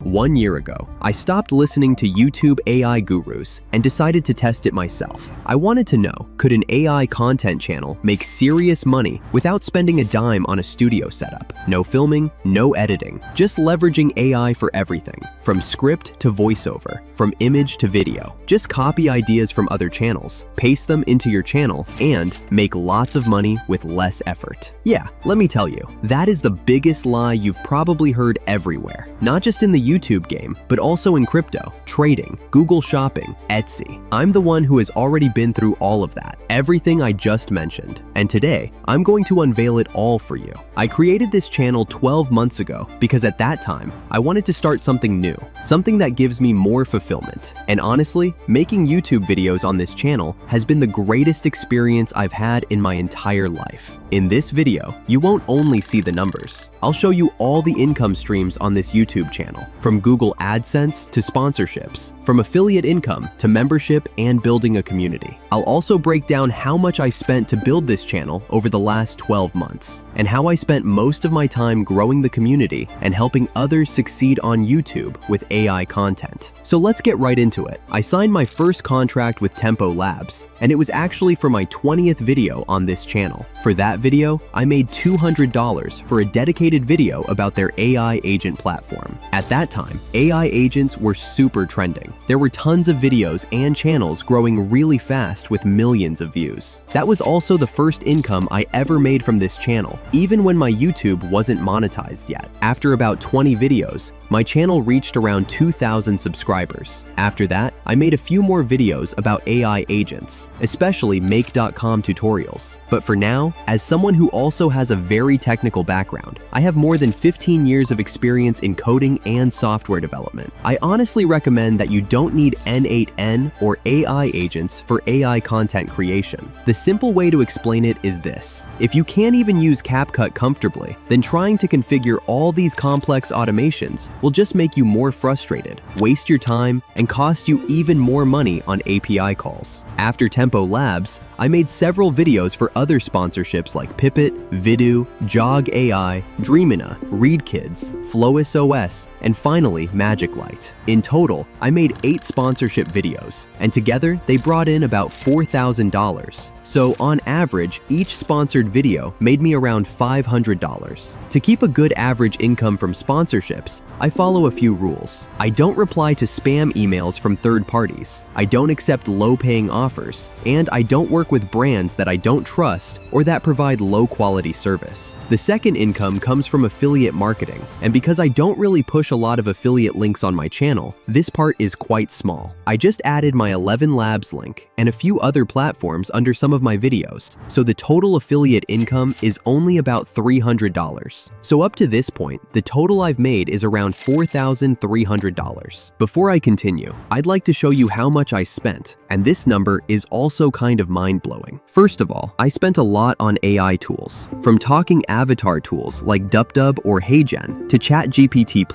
1 year ago, I stopped listening to YouTube AI gurus and decided to test it myself. I wanted to know, could an AI content channel make serious money without spending a dime on a studio setup? No filming, no editing, just leveraging AI for everything, from script to voiceover, from image to video. Just copy ideas from other channels, paste them into your channel, and make lots of money with less effort. Yeah, let me tell you, that is the biggest lie you've probably heard everywhere. Not just in the YouTube game, but also in crypto, trading, Google Shopping, Etsy. I'm the one who has already been through all of that, everything I just mentioned. And today, I'm going to unveil it all for you. I created this channel 12 months ago because at that time, I wanted to start something new, something that gives me more fulfillment. And honestly, making YouTube videos on this channel has been the greatest experience I've had in my entire life. In this video, you won't only see the numbers. I'll show you all the income streams on this YouTube channel, from Google Adsense to sponsorships, from affiliate income to membership and building a community. I'll also break down how much I spent to build this channel over the last 12 months, and how I spent most of my time growing the community and helping others succeed on YouTube with AI content. So let's get right into it. I signed my first contract with Tempo Labs, and it was actually for my 20th video on this channel. For that video, I made $200 for a dedicated video about their AI agent platform. At that time, AI agents were super trending. There were tons of videos and channels growing really fast with millions of views. That was also the first income I ever made from this channel, even when my YouTube wasn't monetized yet. After about 20 videos, my channel reached around 2,000 subscribers. After that, I made a few more videos about AI agents, especially make.com tutorials. But for now, as someone who also has a very technical background, I have more than 15 years of experience in coding and software development. I honestly recommend that you don't need N8N or AI agents for AI content creation. The simple way to explain it is this: if you can't even use CapCut comfortably, then trying to configure all these complex automations will just make you more frustrated, waste your time, and cost you even more money on API calls. After Tempo Labs, I made several videos for other sponsorships like Pipit, Vidu, Jog AI, Dreamina, ReadKids, FlowSOS, and finally Magic Light. In total, I made 8 sponsorship videos, and together they brought in about $4,000. So on average, each sponsored video made me around $500. To keep a good average income from sponsorships, I follow a few rules. I don't reply to spam emails from third parties, I don't accept low-paying offers, and I don't work with brands that I don't trust or that provide low-quality service. The second income comes from affiliate marketing, and because I don't really push a lot of affiliate links on my channel, this part is quite small. I just added my 11 Labs link and a few other platforms under some of my videos, so the total affiliate income is only about $300. So up to this point, the total I've made is around $4,300. Before I continue, I'd like to show you how much I spent, and this number is also kind of mind-blowing. First of all, I spent a lot on AI tools, from talking avatar tools like DupDub or HeyGen to ChatGPT+,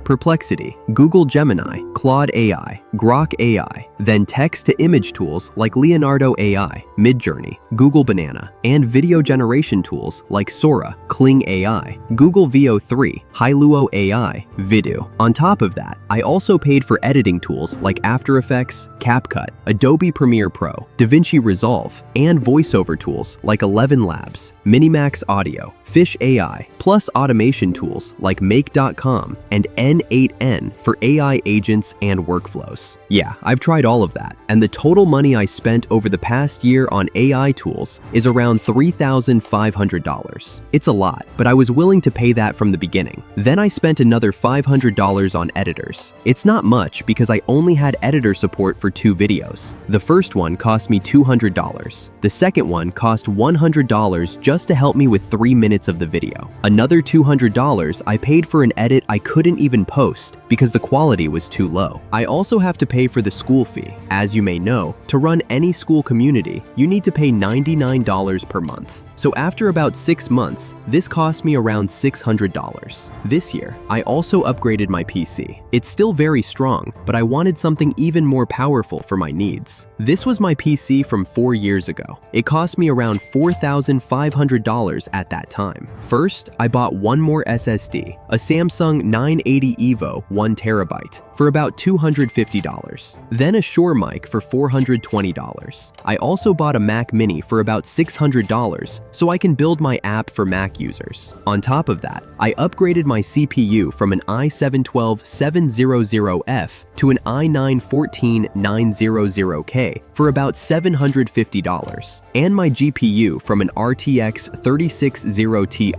Perplexity, Google Gemini, Claude AI, Grok AI, then text-to-image tools like Leonardo AI, Midjourney, Google Banana, and video generation tools like Sora, Kling AI, Google VO3, Hailuo AI, Vidu. On top of that, I also paid for editing tools like After Effects, CapCut, Adobe Premiere Pro, DaVinci Resolve, and voiceover tools like 11 Labs, Minimax Audio, Fish AI, plus automation tools like make.com and N8N for AI agents and workflows. Yeah, I've tried all of that, and the total money I spent over the past year on AI tools is around $3,500. It's a lot, but I was willing to pay that from the beginning. Then I spent another $500 on editors. It's not much because I only had editor support for 2 videos. The first one cost me $200. The second one cost $100 just to help me with 3 minutes of the video. Another $200 I paid for an edit I couldn't even post because the quality was too low. I also have to pay for the school fee. As you may know, to run any school community, you need to pay $99 per month. So after about 6 months, this cost me around $600. This year, I also upgraded my PC. It's still very strong, but I wanted something even more powerful for my needs. This was my PC from 4 years ago. It cost me around $4,500 at that time. First, I bought one more SSD, a Samsung 980 EVO 1TB, for about $250. Then a Shure mic for $420. I also bought a Mac Mini for about $600 so I can build my app for Mac users. On top of that, I upgraded my CPU from an i7-12700F to an i9-14900K for about $750, and my GPU from an RTX 3060 Ti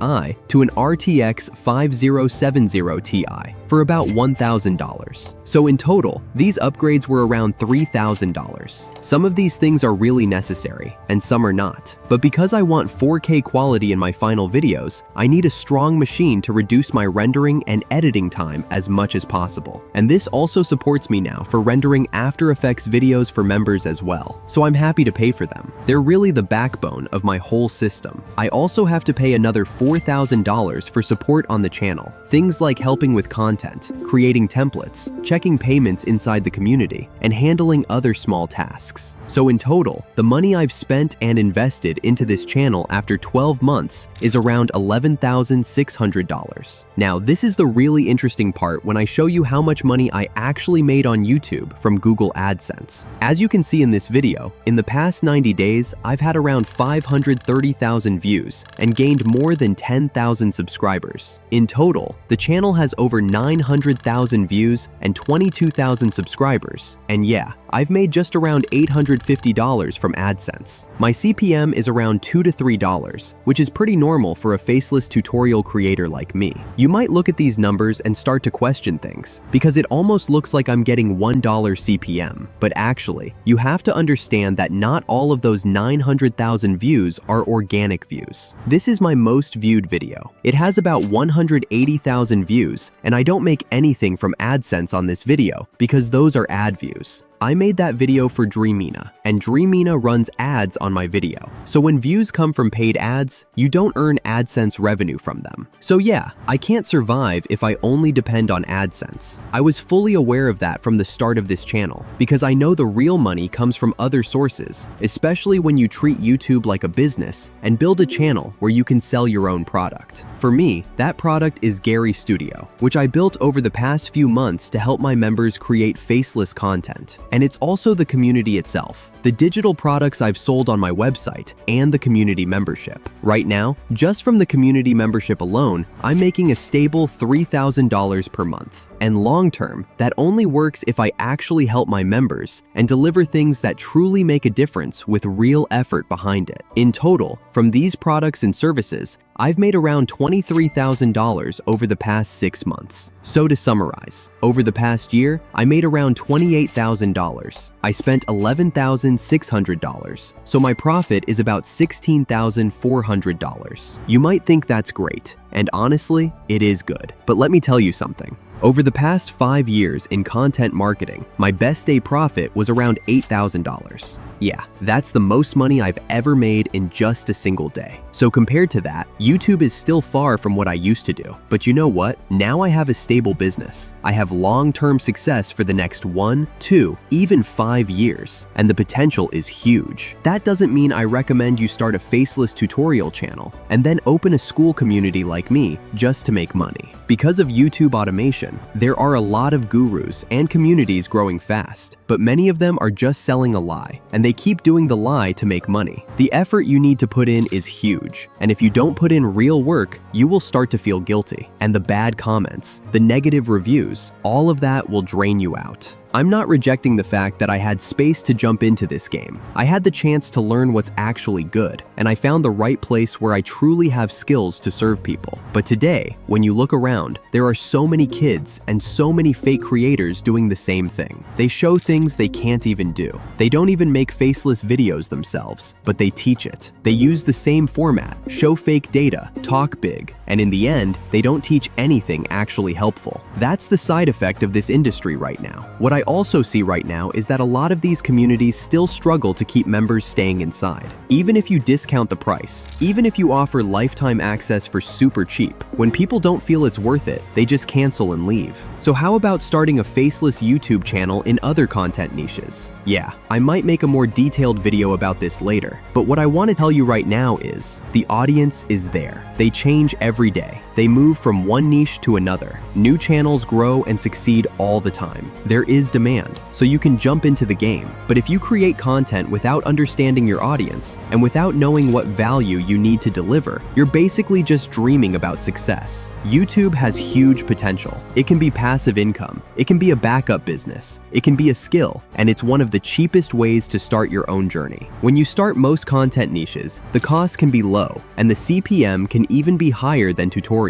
to an RTX 5070 Ti for about $1,000. So in total, these upgrades were around $3,000. Some of these things are really necessary, and some are not. But because I want 4K quality in my final videos, I need a strong machine to reduce my rendering and editing time as much as possible. And this also supports me now for rendering After Effects videos for members as well, so I'm happy to pay for them. They're really the backbone of my whole system. I also have to pay another $4,000 for support on the channel. Things like helping with content, creating templates, checking payments inside the community, and handling other small tasks. So in total, the money I've spent and invested into this channel after 12 months is around $11,600. Now, this is the really interesting part when I show you how much money I actually made on YouTube from Google Adsense. As you can see in this video, in the past 90 days, I've had around 530,000 views and gained more than 10,000 subscribers. In total, the channel has over 900,000 views and 22,000 subscribers. And yeah, I've made just around $850 from AdSense. My CPM is around $2 to $3, which is pretty normal for a faceless tutorial creator like me. You might look at these numbers and start to question things, because it almost looks like I'm getting $1 CPM. But actually, you have to understand that not all of those 900,000 views are organic views. This is my most viewed video. It has about 180,000 views, and I don't make anything from AdSense on this video because those are ad views. I made that video for Dreamina, and Dreamina runs ads on my video. So when views come from paid ads, you don't earn AdSense revenue from them. So yeah, I can't survive if I only depend on AdSense. I was fully aware of that from the start of this channel, because I know the real money comes from other sources, especially when you treat YouTube like a business and build a channel where you can sell your own product. For me, that product is Gary Studio, which I built over the past few months to help my members create faceless content. And it's also the community itself, the digital products I've sold on my website, and the community membership. Right now, just from the community membership alone, I'm making a stable $3,000 per month. And long term, that only works if I actually help my members and deliver things that truly make a difference with real effort behind it. In total, from these products and services, I've made around $23,000 over the past 6 months. So to summarize, over the past year, I made around $28,000. I spent $11,600. So my profit is about $16,400. You might think that's great, and honestly, it is good. But let me tell you something. Over the past 5 years in content marketing, my best day profit was around $8,000. Yeah, that's the most money I've ever made in just a single day. So compared to that, YouTube is still far from what I used to do. But you know what? Now I have a stable business. I have long-term success for the next 1, 2, even 5 years, and the potential is huge. That doesn't mean I recommend you start a faceless tutorial channel and then open a school community like me just to make money. Because of YouTube automation, there are a lot of gurus and communities growing fast, but many of them are just selling a lie, and they keep doing the lie to make money. The effort you need to put in is huge, and if you don't put in real work, you will start to feel guilty. And the bad comments, the negative reviews, all of that will drain you out. I'm not rejecting the fact that I had space to jump into this game. I had the chance to learn what's actually good, and I found the right place where I truly have skills to serve people. But today, when you look around, there are so many kids and so many fake creators doing the same thing. They show things they can't even do. They don't even make faceless videos themselves, but they teach it. They use the same format, show fake data, talk big, and in the end, they don't teach anything actually helpful. That's the side effect of this industry right now. What I also see right now is that a lot of these communities still struggle to keep members staying inside. Even if you discount the price, even if you offer lifetime access for super cheap, when people don't feel it's worth it, they just cancel and leave. So how about starting a faceless YouTube channel in other content niches? Yeah, I might make a more detailed video about this later, but what I want to tell you right now is the audience is there. They change every day. They move from one niche to another. New channels grow and succeed all the time. There is demand, so you can jump into the game. But if you create content without understanding your audience and without knowing what value you need to deliver, you're basically just dreaming about success. YouTube has huge potential. It can be passive income. It can be a backup business. It can be a skill, and it's one of the cheapest ways to start your own journey. When you start most content niches, the cost can be low, and the CPM can even be higher than tutorials.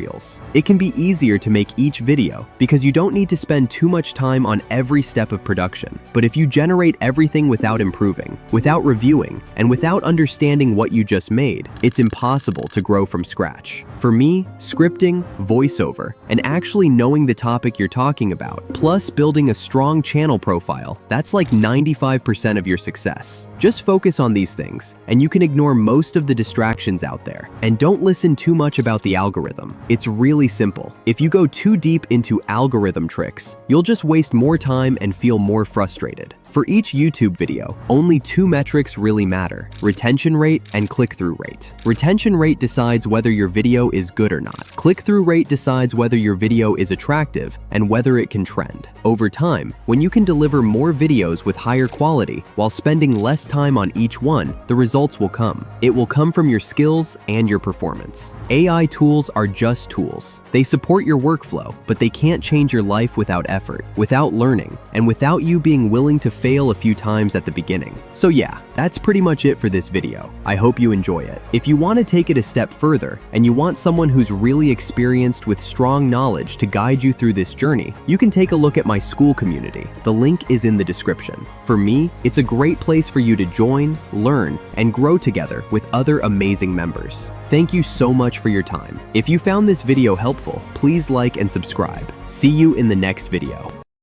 It can be easier to make each video because you don't need to spend too much time on every step of production. But if you generate everything without improving, without reviewing, and without understanding what you just made, it's impossible to grow from scratch. For me, scripting, voiceover, and actually knowing the topic you're talking about, plus building a strong channel profile, that's like 95% of your success. Just focus on these things, and you can ignore most of the distractions out there. And don't listen too much about the algorithm. It's really simple. If you go too deep into algorithm tricks, you'll just waste more time and feel more frustrated. For each YouTube video, only two metrics really matter: retention rate and click-through rate. Retention rate decides whether your video is good or not. Click-through rate decides whether your video is attractive and whether it can trend. Over time, when you can deliver more videos with higher quality while spending less time on each one, the results will come. It will come from your skills and your performance. AI tools are just tools. They support your workflow, but they can't change your life without effort, without learning, and without you being willing to fail a few times at the beginning. So yeah, that's pretty much it for this video. I hope you enjoy it. If you want to take it a step further and you want someone who's really experienced with strong knowledge to guide you through this journey, you can take a look at my school community. The link is in the description. For me, it's a great place for you to join, learn, and grow together with other amazing members. Thank you so much for your time. If you found this video helpful, please like and subscribe. See you in the next video.